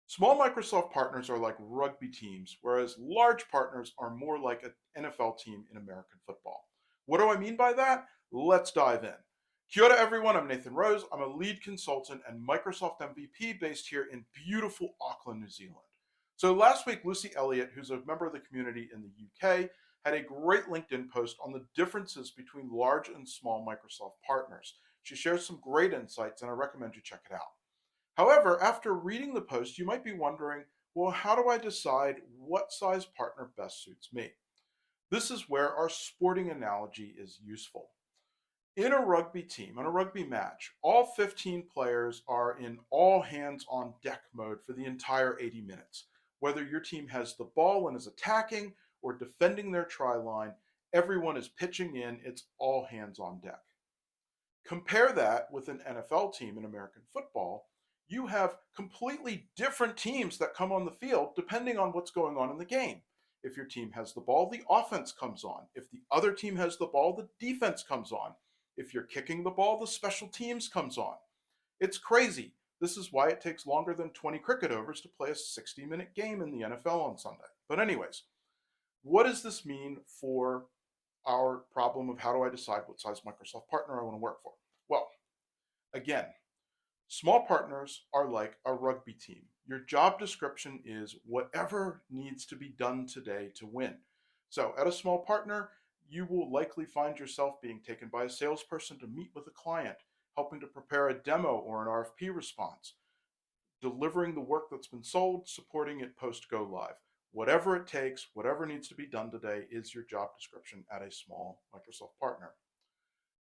Small Microsoft partners are like rugby teams, whereas large partners are more like an NFL team in American football. What do I mean by that? Let's dive in. Kia ora, everyone. I'm Nathan Rose. I'm a lead consultant and Microsoft MVP based here in beautiful Auckland, New Zealand. So last week, Lucy Elliott, who's a member of the community in the UK, had a great LinkedIn post on the differences between large and small Microsoft partners. She shares some great insights, and I recommend you check it out. However, after reading the post, you might be wondering, well, how do I decide what size partner best suits me? This is where our sporting analogy is useful. In a rugby team, in a rugby match, all 15 players are in all hands on deck mode for the entire 80 minutes. Whether your team has the ball and is attacking or defending their try line, everyone is pitching in, it's all hands on deck. Compare that with an NFL team in American football. You have completely different teams that come on the field depending on what's going on in the game. If your team has the ball, the offense comes on. If the other team has the ball, the defense comes on. If you're kicking the ball, the special teams comes on. It's crazy. This is why it takes longer than 20 cricket overs to play a 60-minute game in the NFL on Sunday. But anyways, what does this mean for our problem of how do I decide what size Microsoft partner I want to work for? Well, again, small partners are like a rugby team. Your job description is whatever needs to be done today to win. So, at a small partner, you will likely find yourself being taken by a salesperson to meet with a client, helping to prepare a demo or an RFP response, delivering the work that's been sold, supporting it post go live. Whatever it takes, whatever needs to be done today is your job description at a small Microsoft partner.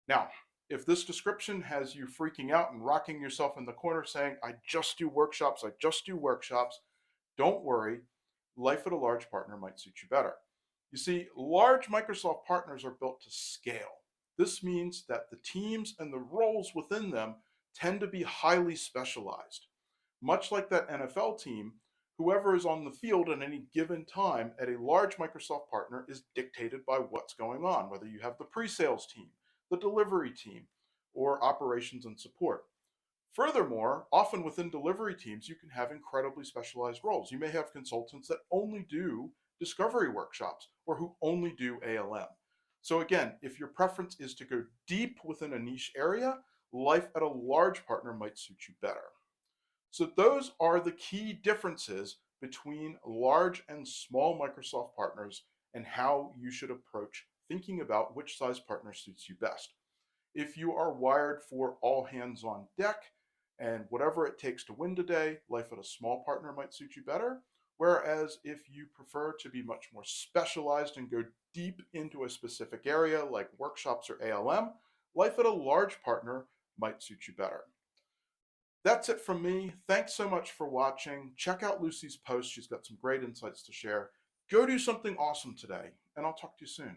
Now, if this description has you freaking out and rocking yourself in the corner saying, I just do workshops, I just do workshops, don't worry. Life at a large partner might suit you better. You see, large Microsoft partners are built to scale. This means that the teams and the roles within them tend to be highly specialized. Much like that NFL team, whoever is on the field at any given time at a large Microsoft partner is dictated by what's going on, whether you have the pre sales team, the delivery team, or operations and support. Furthermore, often within delivery teams, you can have incredibly specialized roles. You may have consultants that only do discovery workshops or who only do ALM. So, again, if your preference is to go deep within a niche area, life at a large partner might suit you better. So those are the key differences between large and small Microsoft partners and how you should approach thinking about which size partner suits you best. If you are wired for all hands on deck and whatever it takes to win today, life at a small partner might suit you better. Whereas if you prefer to be much more specialized and go deep into a specific area like workshops or ALM, life at a large partner might suit you better. That's it from me. Thanks so much for watching. Check out Lucy's post. She's got some great insights to share. Go do something awesome today, and I'll talk to you soon.